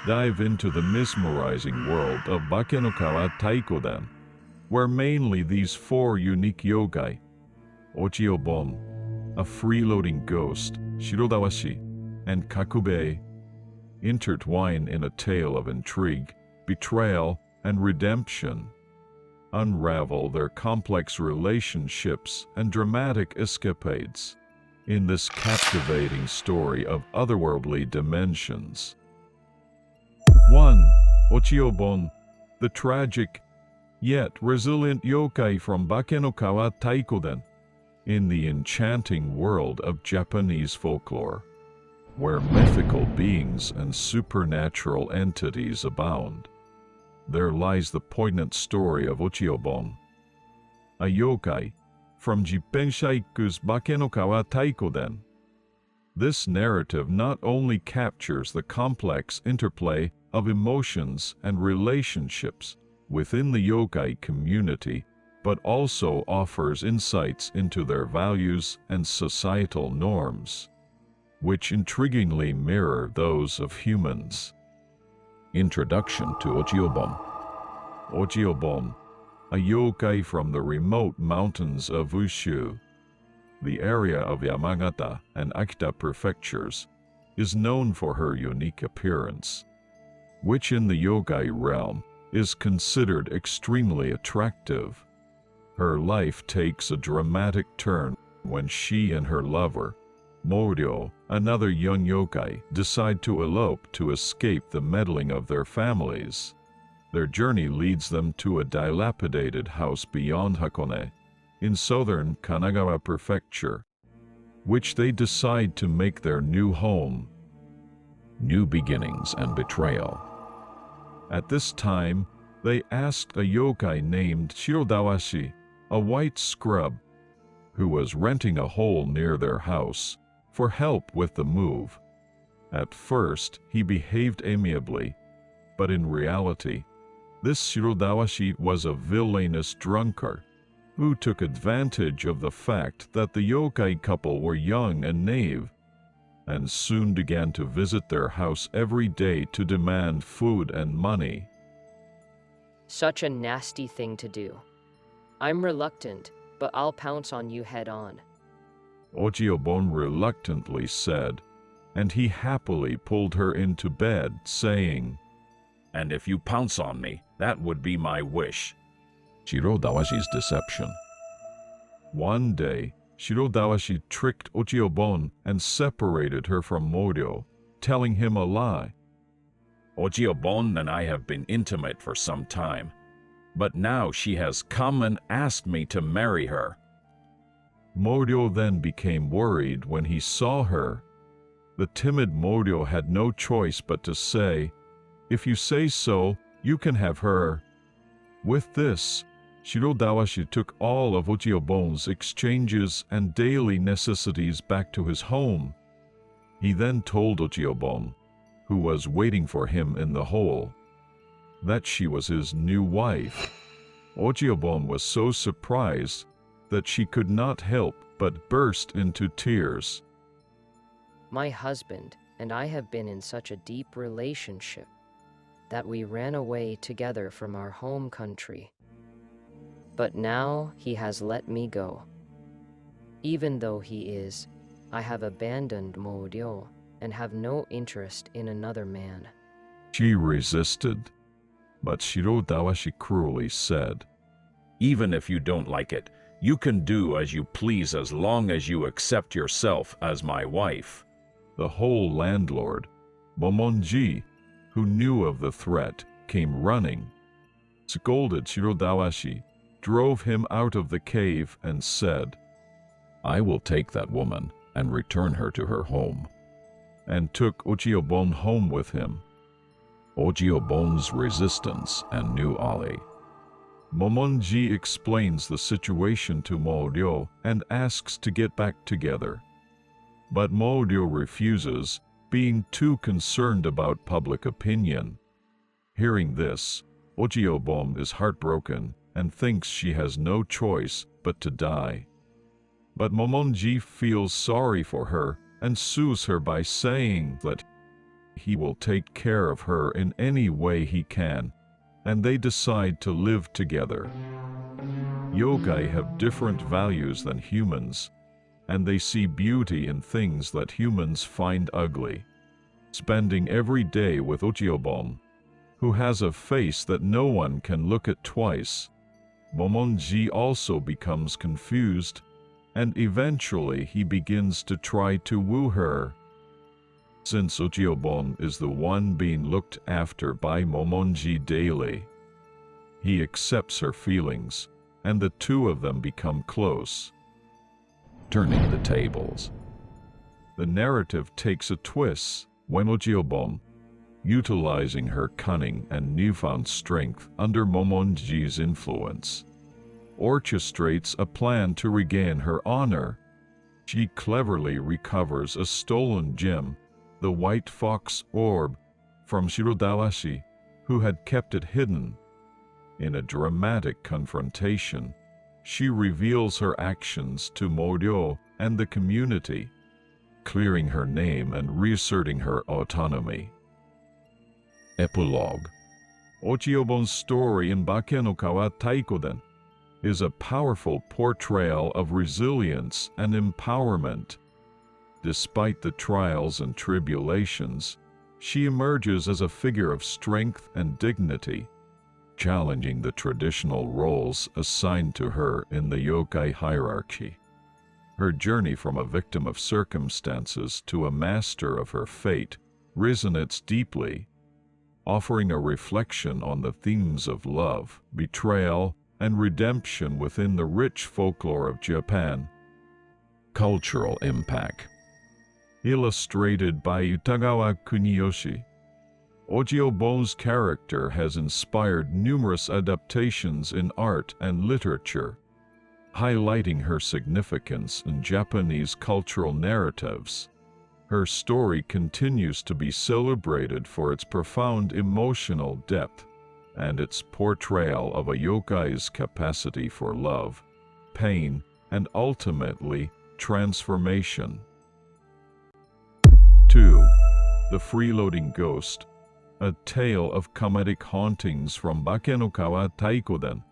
dive into the mesmerizing world of Bakenokawa Taikoden, where mainly these four unique yokai, Ochiobon, a freeloading ghost, Shirodawashi, and Kakube, intertwine in a tale of intrigue, betrayal, and redemption, unravel their complex relationships and dramatic escapades in this captivating story of otherworldly dimensions. 1. Ochiobon, the tragic, yet resilient yokai from Bakenokawa Taikoden, in the enchanting world of Japanese folklore, where mythical beings and supernatural entities abound. There lies the poignant story of Ochiobon, a yokai from Jipenshaiku's Bakenokawa Taikoden. This narrative not only captures the complex interplay of emotions and relationships within the yokai community, but also offers insights into their values and societal norms, which intriguingly mirror those of humans. Introduction to Ochiobon. Ochiobon, a yokai from the remote mountains of Ushu, the area of Yamagata and Akita prefectures, is known for her unique appearance, which in the yokai realm is considered extremely attractive. Her life takes a dramatic turn when she and her lover, Moryo, another young yokai, decide to elope to escape the meddling of their families. Their journey leads them to a dilapidated house beyond Hakone, in southern Kanagawa Prefecture, which they decide to make their new home. New beginnings and betrayal. At this time, they asked a yokai named Shirodawashi, a white scrub, who was renting a hole near their house, for help with the move. At first, he behaved amiably, but in reality, this Shirodawashi was a villainous drunkard who took advantage of the fact that the yokai couple were young and naive, and soon began to visit their house every day to demand food and money. Such a nasty thing to do. I'm reluctant, but I'll pounce on you head on. Ochiobon reluctantly said, and he happily pulled her into bed, saying, "And if you pounce on me, that would be my wish." Shirodawashi's deception. One day, Shirodawashi tricked Ochiobon and separated her from Moryo, telling him a lie. "Ochiobon and I have been intimate for some time, but now she has come and asked me to marry her." Moryo then became worried when he saw her. The timid Moryo had no choice but to say, "If you say so, you can have her." With this, Shirodawashi took all of Ochiobon's exchanges and daily necessities back to his home. He then told Ochiobon, who was waiting for him in the hole, that she was his new wife. Ochiobon was so surprised that she could not help but burst into tears. My husband and I have been in such a deep relationship that we ran away together from our home country. But now he has let me go. Even though I have abandoned Moryo and have no interest in another man. She resisted, but Shirodawashi cruelly said, "Even if you don't like it, you can do as you please as long as you accept yourself as my wife." The whole landlord, Momonji, who knew of the threat, came running, scolded Shirodawashi, drove him out of the cave, and said, "I will take that woman and return her to her home," and took Ochiobon home with him. Ochiobon's resistance and new ally. Momonji explains the situation to Moryo and asks to get back together. But Moryo refuses, being too concerned about public opinion. Hearing this, Ochiobon is heartbroken and thinks she has no choice but to die. But Momonji feels sorry for her and soothes her by saying that he will take care of her in any way he can, and they decide to live together. Yokai have different values than humans, and they see beauty in things that humans find ugly. Spending every day with Uchiobon, who has a face that no one can look at twice, Momonji also becomes confused, and eventually he begins to try to woo her. Since Uchiobon is the one being looked after by Momonji daily, he accepts her feelings, and the two of them become close. Turning the tables. The narrative takes a twist when Uchiobon, utilizing her cunning and newfound strength under Momonji's influence, orchestrates a plan to regain her honor. She cleverly recovers a stolen gem, the white fox orb, from Shirodawashi, who had kept it hidden. In a dramatic confrontation, she reveals her actions to Moryo and the community, clearing her name and reasserting her autonomy. Epilogue. Uchiobon's story in Bakenokawa Taikoden is a powerful portrayal of resilience and empowerment. Despite the trials and tribulations, she emerges as a figure of strength and dignity, challenging the traditional roles assigned to her in the yokai hierarchy. Her journey from a victim of circumstances to a master of her fate resonates deeply, offering a reflection on the themes of love, betrayal, and redemption within the rich folklore of Japan. Cultural impact. Illustrated by Utagawa Kuniyoshi, Uchiobon's character has inspired numerous adaptations in art and literature, highlighting her significance in Japanese cultural narratives. Her story continues to be celebrated for its profound emotional depth and its portrayal of a yokai's capacity for love, pain, and ultimately transformation. 2. The Freeloading Ghost, a tale of comedic hauntings from Bakenokawa Taikoden.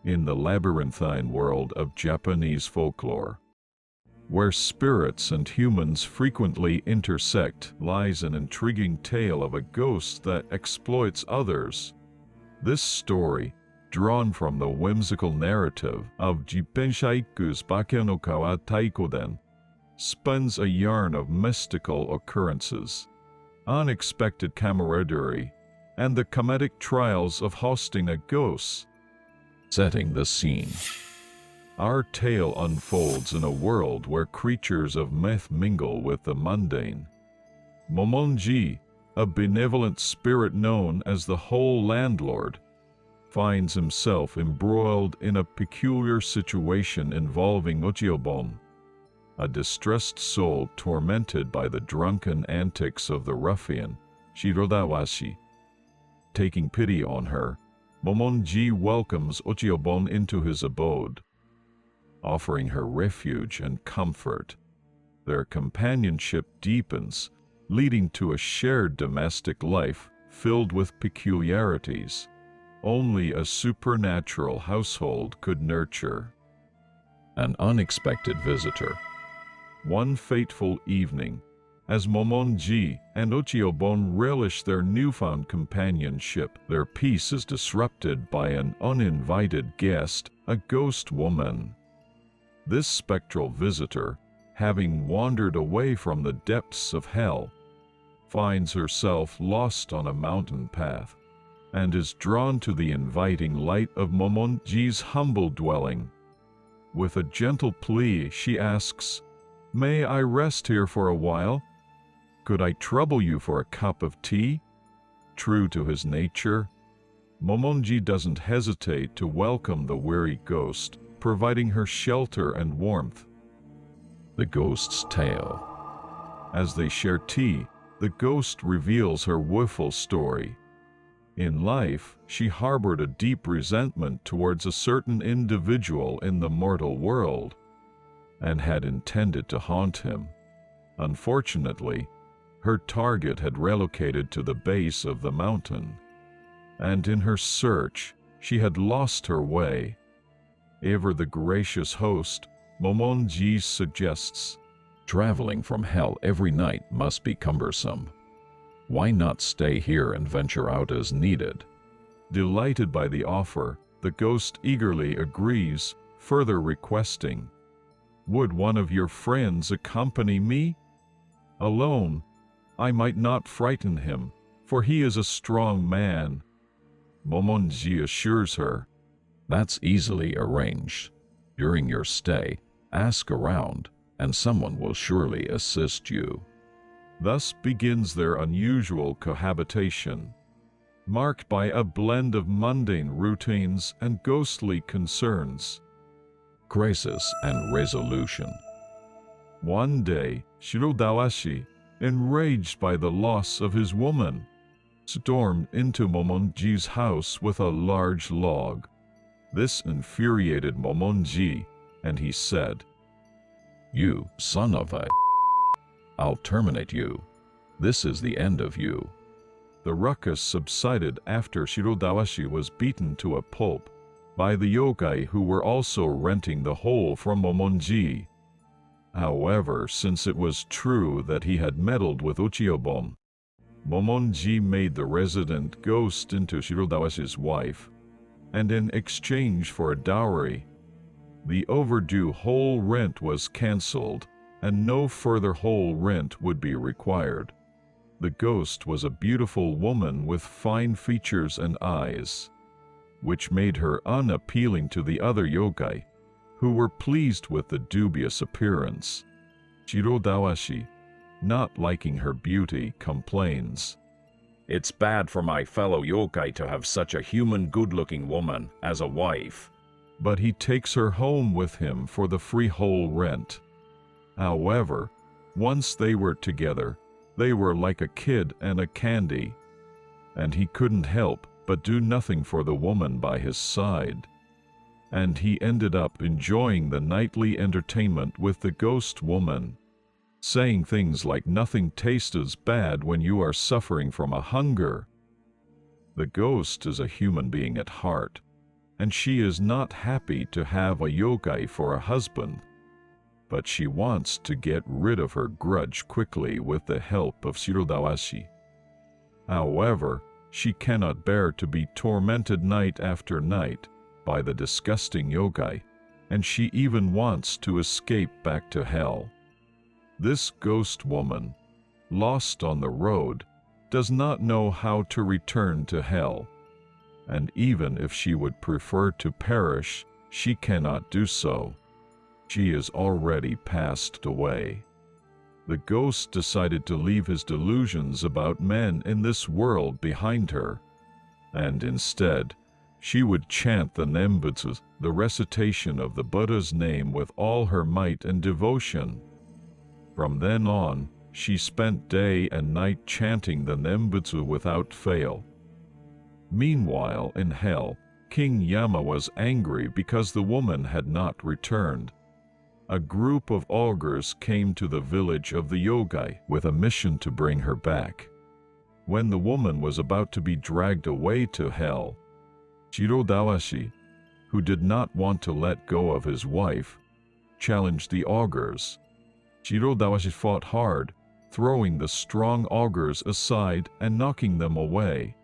In the labyrinthine world of Japanese folklore, where spirits and humans frequently intersect, lies an intriguing tale of a ghost that exploits others. This story, drawn from the whimsical narrative of Jipenshaiku's Bakenokawa Taikoden, spins a yarn of mystical occurrences, unexpected camaraderie, and the comedic trials of hosting a ghost. Setting the scene. Our tale unfolds in a world where creatures of myth mingle with the mundane. Momonji, a benevolent spirit known as the Whole Landlord, finds himself embroiled in a peculiar situation involving Uchiobon, a distressed soul tormented by the drunken antics of the ruffian, Shirodawashi. Taking pity on her, Momonji welcomes Uchiobon into his abode, offering her refuge and comfort. Their companionship deepens, leading to a shared domestic life filled with peculiarities only a supernatural household could nurture. An unexpected visitor. One fateful evening, as Momonji and Uchiobon relish their newfound companionship, their peace is disrupted by an uninvited guest, a ghost woman. This spectral visitor, having wandered away from the depths of hell, finds herself lost on a mountain path and is drawn to the inviting light of Momonji's humble dwelling. With a gentle plea, she asks, "May I rest here for a while? Could I trouble you for a cup of tea?" True to his nature, Momonji doesn't hesitate to welcome the weary ghost, providing her shelter and warmth. The ghost's tale. As they share tea, the ghost reveals her woeful story. In life, she harbored a deep resentment towards a certain individual in the mortal world, and had intended to haunt him. Unfortunately, Her target had relocated to the base of the mountain, and in her search, she had lost her way. Ever the gracious host, Momonji suggests, Traveling from hell every night must be cumbersome. Why not stay here and venture out as needed? Delighted by the offer, the ghost eagerly agrees, further requesting, "Would one of your friends accompany me? Alone, I might not frighten him, for he is a strong man." Momonji assures her, That's easily arranged. During your stay, ask around, and someone will surely assist you. Thus begins their unusual cohabitation, marked by a blend of mundane routines and ghostly concerns. Crisis and resolution. One day, Shirodawashi, enraged by the loss of his woman, stormed into Momonji's house with a large log. This infuriated Momonji, and he said, You son of a... I'll terminate you. This is the end of you. The ruckus subsided after Shirodawashi was beaten to a pulp by the yokai who were also renting the hole from Momonji. However, since it was true that he had meddled with Uchiobon, Momonji made the resident ghost into Shirodawashi's wife, and in exchange for a dowry, the overdue whole rent was cancelled, and no further whole rent would be required. The ghost was a beautiful woman with fine features and eyes, which made her unappealing to the other yokai, who were pleased with the dubious appearance. Shirodawashi, not liking her beauty, complains, It's bad for my fellow yokai to have such a human good-looking woman as a wife. But he takes her home with him for the free whole rent. However, once they were together, they were like a kid and a candy, and he couldn't help but do nothing for the woman by his side. And he ended up enjoying the nightly entertainment with the ghost woman, saying things like nothing tastes as bad when you are suffering from a hunger. The ghost is a human being at heart, and she is not happy to have a yokai for a husband, but she wants to get rid of her grudge quickly with the help of Shirodawashi. However, she cannot bear to be tormented night after night by the disgusting yokai, and she even wants to escape back to hell. This ghost woman, lost on the road, does not know how to return to hell, and even if she would prefer to perish, she cannot do so. She is already passed away. The ghost decided to leave his delusions about men in this world behind her, and instead, she would chant the Nembutsu, the recitation of the Buddha's name, with all her might and devotion. From then on, she spent day and night chanting the Nembutsu without fail. Meanwhile, in hell, King Yama was angry because the woman had not returned. A group of augurs came to the village of the yokai with a mission to bring her back. When the woman was about to be dragged away to hell, Shirodawashi, who did not want to let go of his wife, challenged the augurs. Shirodawashi fought hard, throwing the strong augurs aside and knocking them away.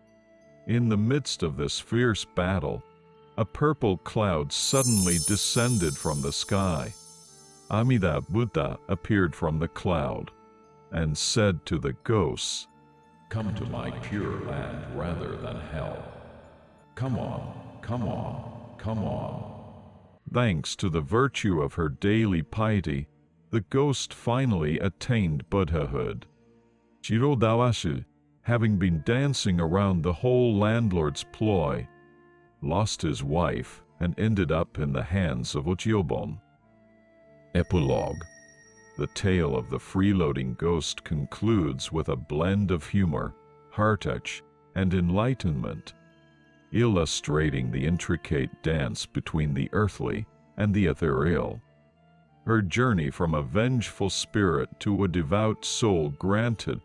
In the midst of this fierce battle, a purple cloud suddenly descended from the sky. Amida Buddha appeared from the cloud and said to the ghosts, Come to my pure land rather than hell. Come on, come on, come on. Thanks to the virtue of her daily piety, the ghost finally attained Buddhahood. Shirodawashi, having been dancing around the whole landlord's ploy, lost his wife and ended up in the hands of Uchiobon. Epilogue. The tale of the freeloading ghost concludes with a blend of humor, heart-touch, and enlightenment, illustrating the intricate dance between the earthly and the ethereal. Her journey from a vengeful spirit to a devout soul granted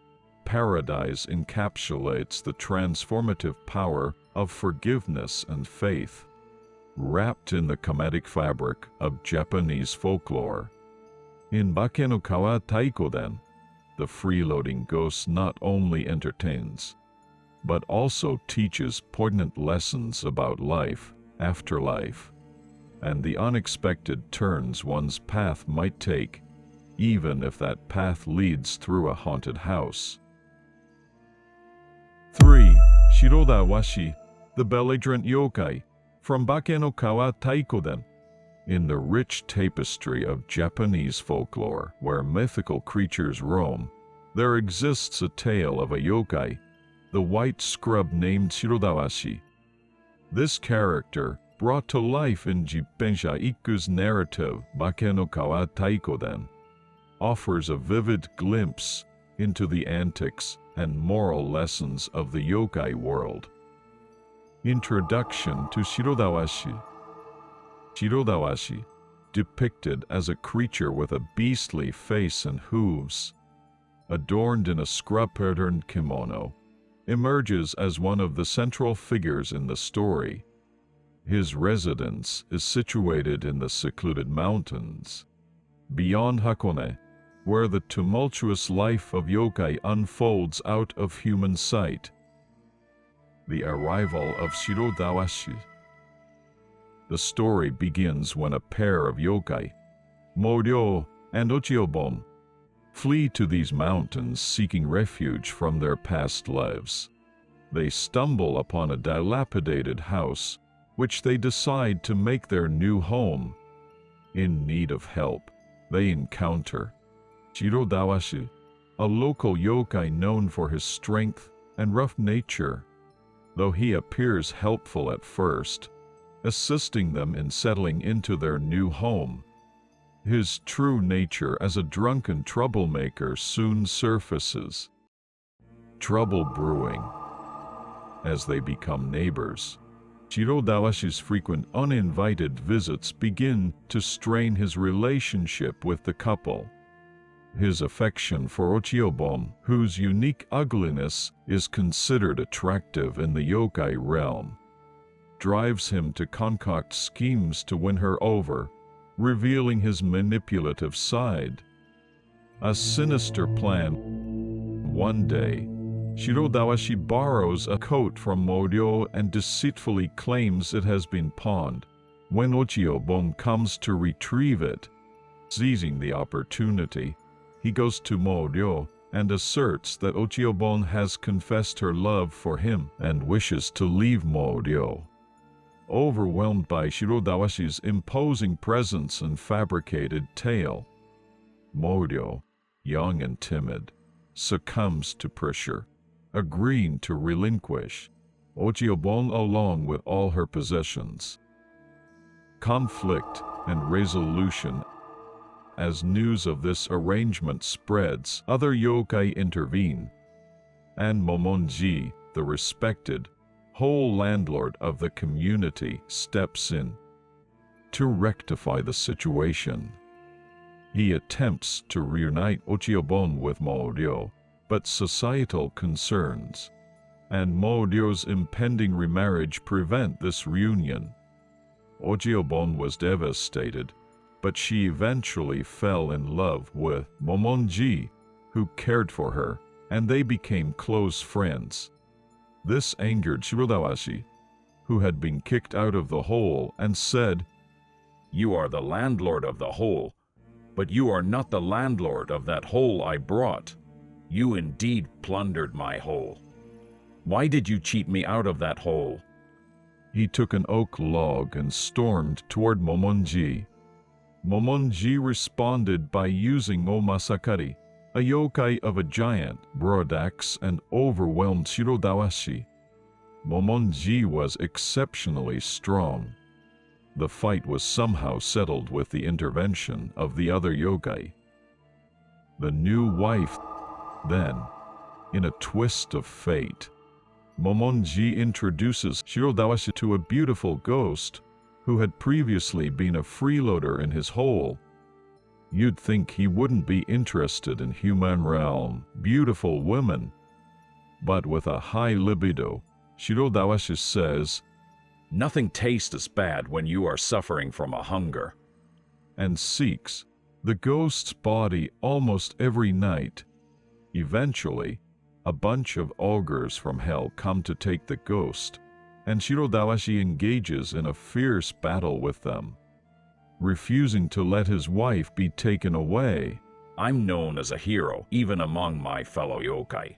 paradise encapsulates the transformative power of forgiveness and faith, wrapped in the chromatic fabric of Japanese folklore. In Bakenokawa Taikoden, the freeloading ghost not only entertains, but also teaches poignant lessons about life, afterlife, and the unexpected turns one's path might take, even if that path leads through a haunted house. 3. Shirodawashi, the belligerent yokai, from Bakenokawa Taikoden. In the rich tapestry of Japanese folklore, where mythical creatures roam, there exists a tale of a yokai, the white scrub named Shirodawashi. This character, brought to life in Jippensha Ikku's narrative Bakenokawa Taikoden, offers a vivid glimpse into the antics and moral lessons of the yokai world. Introduction to Shirodawashi. Shirodawashi, depicted as a creature with a beastly face and hooves, adorned in a scrub-patterned kimono, emerges as one of the central figures in the story. His residence is situated in the secluded mountains, beyond Hakone, where the tumultuous life of yokai unfolds out of human sight. The arrival of Shirodawashi. The story begins when a pair of yokai, Moryo and Ochiobon, flee to these mountains seeking refuge from their past lives. They stumble upon a dilapidated house, which they decide to make their new home. In need of help, they encounter Shirodawashi, a local yokai known for his strength and rough nature. Though he appears helpful at first, assisting them in settling into their new home, his true nature as a drunken troublemaker soon surfaces. Trouble brewing. As they become neighbors, Shirodawashi's frequent uninvited visits begin to strain his relationship with the couple. His affection for Ochiobon, whose unique ugliness is considered attractive in the yokai realm, drives him to concoct schemes to win her over, revealing his manipulative side. A sinister plan. One day, Shirodawashi borrows a coat from Moryo and deceitfully claims it has been pawned. When Ochiobon comes to retrieve it, seizing the opportunity, he goes to Moryo and asserts that Ochiobon has confessed her love for him and wishes to leave Moryo. Overwhelmed by Shirodawashi's imposing presence and fabricated tale, Moryo, young and timid, succumbs to pressure, agreeing to relinquish Ochiobon along with all her possessions. Conflict and resolution. As news of this arrangement spreads, other yokai intervene, and Momonji, the respected, whole landlord of the community, steps in to rectify the situation. He attempts to reunite Ochiobon with Moryo, but societal concerns and Moryo's impending remarriage prevent this reunion. Ochiobon was devastated, but she eventually fell in love with Momonji, who cared for her, and they became close friends. This angered Shirodawashi, who had been kicked out of the hole, and said, "You are the landlord of the hole, but you are not the landlord of that hole I brought. You indeed plundered my hole. Why did you cheat me out of that hole?" He took an oak log and stormed toward Momonji. Momonji responded by using Omasakari, a yokai of a giant broadaxe, and overwhelmed Shirodawashi. Momonji was exceptionally strong. The fight was somehow settled with the intervention of the other yokai. The new wife. Then, in a twist of fate, Momonji introduces Shirodawashi to a beautiful ghost who had previously been a freeloader in his hole. You'd think he wouldn't be interested in human realm, beautiful women, but with a high libido, Shirodawashi says, "Nothing tastes as bad when you are suffering from a hunger," and seeks the ghost's body almost every night. Eventually, a bunch of augurs from hell come to take the ghost, and Shirodawashi engages in a fierce battle with them, refusing to let his wife be taken away. "I'm known as a hero even among my fellow yokai.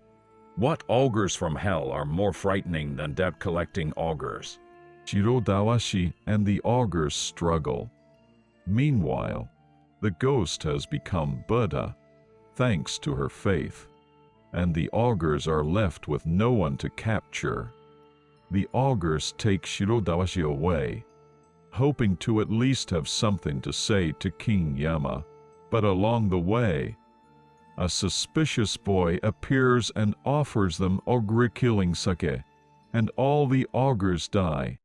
What augurs from hell are more frightening than debt-collecting augurs?" Shirodawashi and the augurs struggle. Meanwhile, the ghost has become Buddha, thanks to her faith, and the augurs are left with no one to capture. The augurs take Shirodawashi away, hoping to at least have something to say to King Yama, but along the way, a suspicious boy appears and offers them augure-killing sake, and all the augurs die.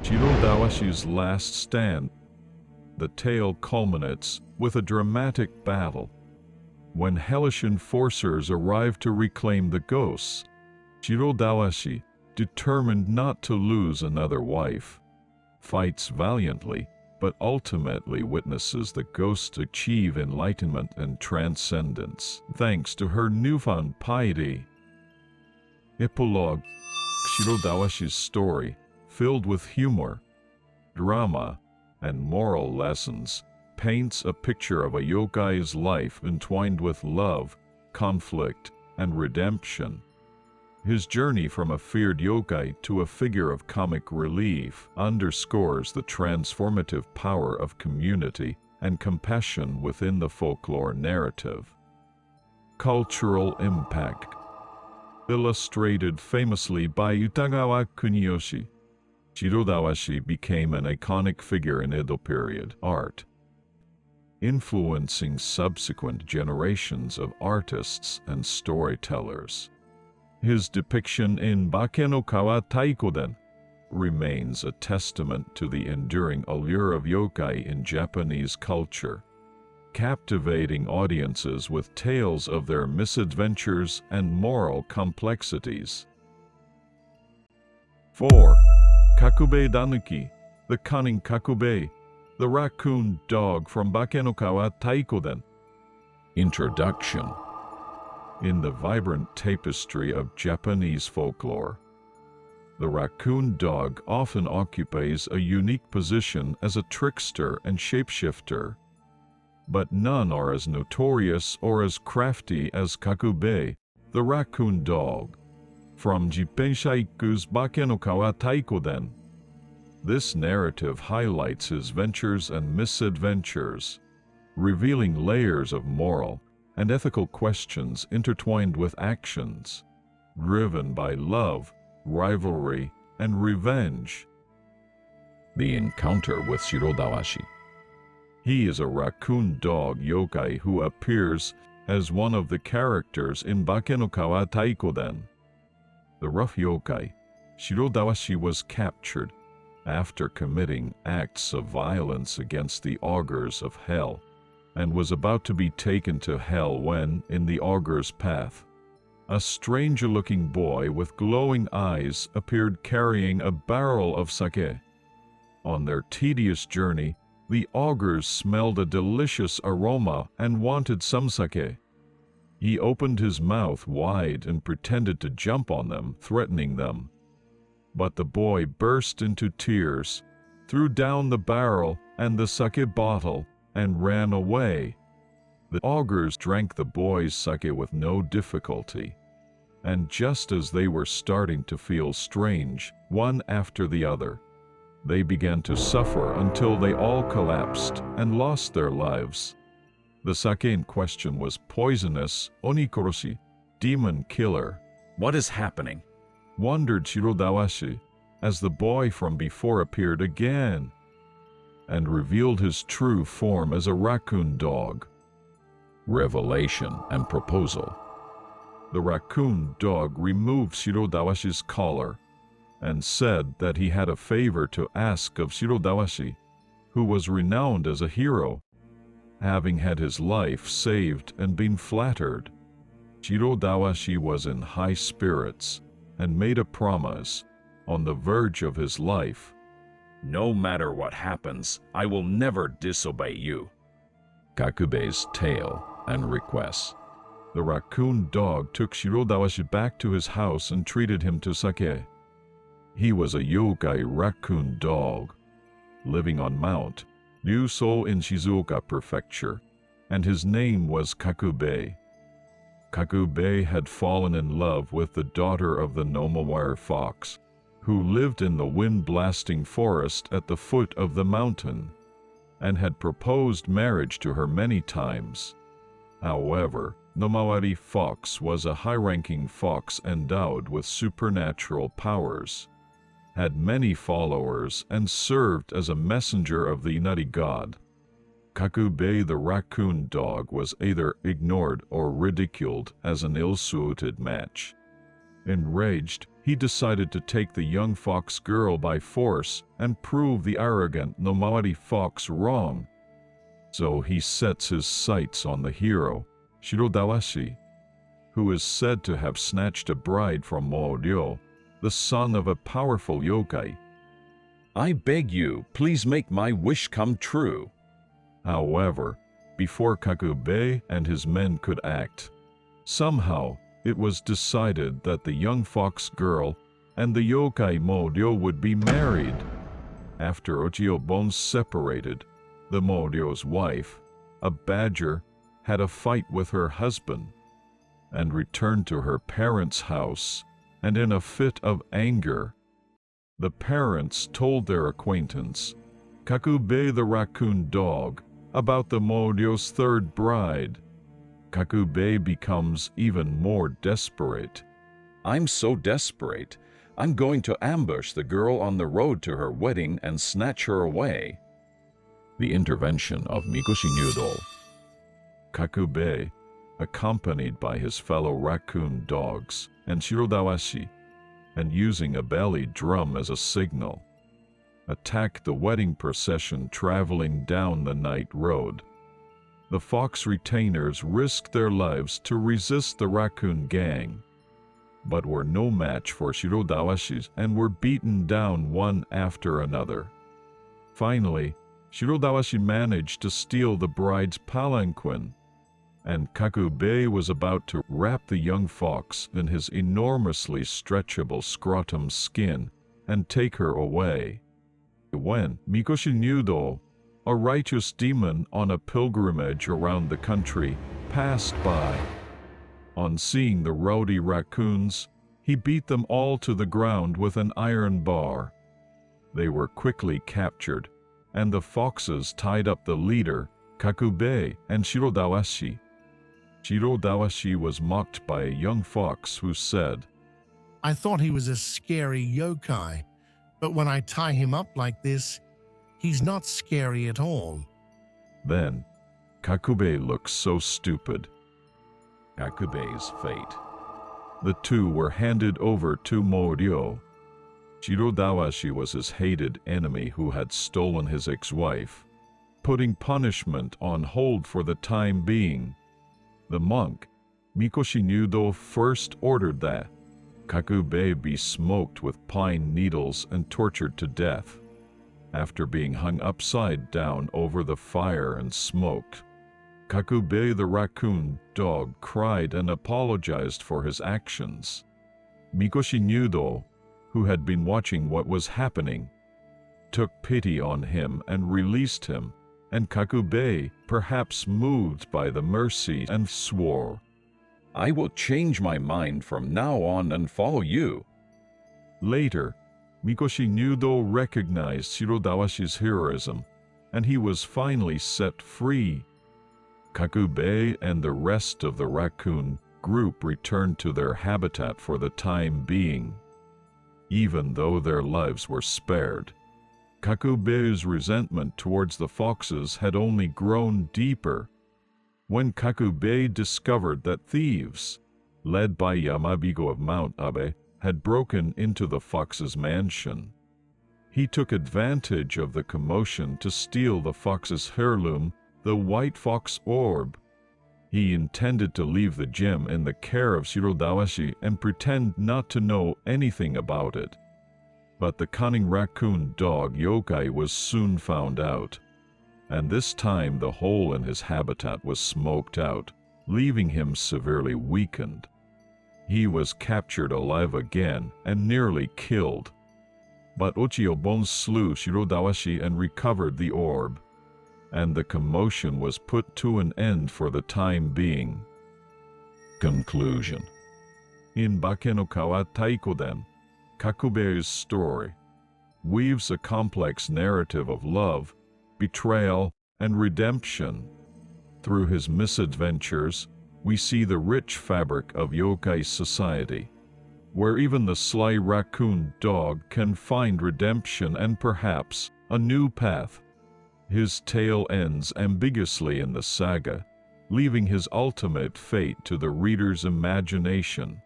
Shirodawashi's last stand. The tale culminates with a dramatic battle. When hellish enforcers arrive to reclaim the ghosts, Shirodawashi, determined not to lose another wife, fights valiantly, but ultimately witnesses the ghost achieve enlightenment and transcendence thanks to her newfound piety. Epilogue. Shirodawashi's story, filled with humor, drama, and moral lessons, paints a picture of a yokai's life entwined with love, conflict, and redemption. His journey from a feared yokai to a figure of comic relief underscores the transformative power of community and compassion within the folklore narrative. Cultural impact. Illustrated famously by Utagawa Kuniyoshi, Shirodawashi became an iconic figure in Edo-period art, influencing subsequent generations of artists and storytellers. His depiction in Bakenokawa Taikoden remains a testament to the enduring allure of yokai in Japanese culture, captivating audiences with tales of their misadventures and moral complexities. 4. Kakube Danuki, the cunning Kakube, the raccoon dog from Bakenokawa Taikoden. Introduction. In the vibrant tapestry of Japanese folklore, the raccoon dog often occupies a unique position as a trickster and shapeshifter, but none are as notorious or as crafty as Kakube, the raccoon dog, from Jipenshaiku's Bakenokawa Taikoden. This narrative highlights his ventures and misadventures, revealing layers of moral and ethical questions intertwined with actions driven by love, rivalry, and revenge. The encounter with Shirodawashi. He is a raccoon dog yokai who appears as one of the characters in Bakenokawa Taikoden. The rough yokai, Shirodawashi, was captured after committing acts of violence against the augurs of hell, and was about to be taken to hell when, in the augur's path, a stranger-looking boy with glowing eyes appeared carrying a barrel of sake. On their tedious journey, the augurs smelled a delicious aroma and wanted some sake. He opened his mouth wide and pretended to jump on them, threatening them. But the boy burst into tears, threw down the barrel and the sake bottle, and ran away. The augurs drank the boy's sake with no difficulty, and just as they were starting to feel strange, one after the other, they began to suffer until they all collapsed and lost their lives. The sake in question was poisonous onikoroshi, demon killer. "What is happening?" wondered Shirodawashi as the boy from before appeared again and revealed his true form as a raccoon dog. Revelation and proposal. The raccoon dog removed Shirodawashi's collar and said that he had a favor to ask of Shirodawashi, who was renowned as a hero, having had his life saved and been flattered. Shirodawashi was in high spirits and made a promise, on the verge of his life. No matter what happens, I will never disobey you. Kakube's tale and requests. The raccoon dog took Shirodawashi back to his house and treated him to sake. He was a yokai raccoon dog, living on Mount Ryuso in Shizuoka Prefecture, and his name was Kakube. Kakube had fallen in love with the daughter of the Nomaware fox, who lived in the wind-blasting forest at the foot of the mountain, and had proposed marriage to her many times. However, Nomawari fox was a high-ranking fox endowed with supernatural powers, had many followers, and served as a messenger of the nutty god. Kakube the raccoon dog was either ignored or ridiculed as an ill-suited match. Enraged, he decided to take the young fox girl by force and prove the arrogant Nomawari fox wrong. So he sets his sights on the hero, Shirodawashi, who is said to have snatched a bride from Moryo, the son of a powerful yokai. I beg you, please make my wish come true. However, before Kakube and his men could act, somehow it was decided that the young fox girl and the yokai Moryo would be married. After Uchiobon separated, the Moryo's wife, a badger, had a fight with her husband and returned to her parents' house, and in a fit of anger, the parents told their acquaintance, Kakube the raccoon dog, about the Moryo's third bride. Kakube becomes even more desperate. I'm so desperate, I'm going to ambush the girl on the road to her wedding and snatch her away. The intervention of Mikoshi Nyudo. Kakube, accompanied by his fellow raccoon dogs and Shirodawashi, and using a belly drum as a signal, attacked the wedding procession traveling down the night road. The fox retainers risked their lives to resist the raccoon gang, but were no match for Shirodawashi's and were beaten down one after another. Finally, Shirodawashi managed to steal the bride's palanquin, and Kakube was about to wrap the young fox in his enormously stretchable scrotum skin and take her away, when Mikoshi Nyudo, a righteous demon on a pilgrimage around the country, passed by. On seeing the rowdy raccoons, he beat them all to the ground with an iron bar. They were quickly captured, and the foxes tied up the leader, Kakube, and Shirodawashi. Shirodawashi was mocked by a young fox who said, I thought he was a scary yokai, but when I tie him up like this, he's not scary at all. Then, Kakube looked so stupid. Kakube's fate. The two were handed over to Moryo. Shirodawashi was his hated enemy who had stolen his ex-wife, putting punishment on hold for the time being. The monk, Mikoshi Nyudo, first ordered that Kakube be smoked with pine needles and tortured to death. After being hung upside down over the fire and smoked, Kakube the raccoon dog cried and apologized for his actions. Mikoshi Nyudo, who had been watching what was happening, took pity on him and released him, and Kakube, perhaps moved by the mercy, and swore, I will change my mind from now on and follow you. Later, Mikoshi Nyudo recognized Shirodawashi's heroism, and he was finally set free. Kakube and the rest of the raccoon group returned to their habitat for the time being. Even though their lives were spared, Kakube's resentment towards the foxes had only grown deeper. When Kakube discovered that thieves, led by Yamabigo of Mount Abe, had broken into the fox's mansion, he took advantage of the commotion to steal the fox's heirloom, the white fox orb. He intended to leave the gem in the care of Shirodawashi and pretend not to know anything about it. But the cunning raccoon dog yokai was soon found out, and this time the hole in his habitat was smoked out, leaving him severely weakened. He was captured alive again and nearly killed. But Uchiobon slew Shirodawashi and recovered the orb, and the commotion was put to an end for the time being. Conclusion. In Bakenokawa Taikoden, Kakube's story weaves a complex narrative of love, betrayal, and redemption. Through his misadventures, we see the rich fabric of yokai society, where even the sly raccoon dog can find redemption and perhaps a new path. His tale ends ambiguously in the saga, leaving his ultimate fate to the reader's imagination,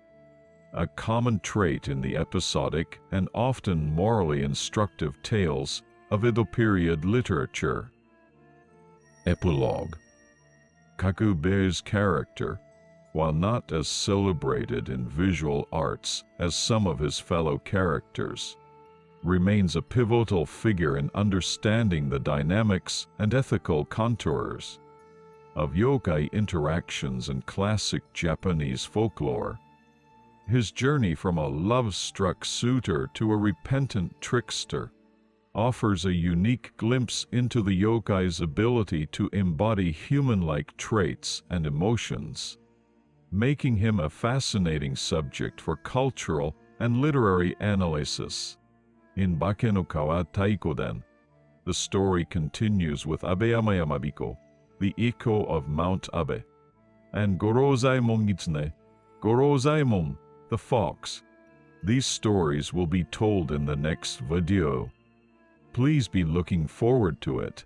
a common trait in the episodic and often morally instructive tales of Edo-period literature. Epilogue. Kakube's character, while not as celebrated in visual arts as some of his fellow characters, remains a pivotal figure in understanding the dynamics and ethical contours of yokai interactions in classic Japanese folklore. His journey from a love-struck suitor to a repentant trickster offers a unique glimpse into the yokai's ability to embody human-like traits and emotions, making him a fascinating subject for cultural and literary analysis. In Bakenokawa Taikoden, the story continues with Abeyama Yamabiko, the echo of Mount Abe, and Gorozaemon Gitsune, Gorozaemon, the fox. These stories will be told in the next video. Please be looking forward to it.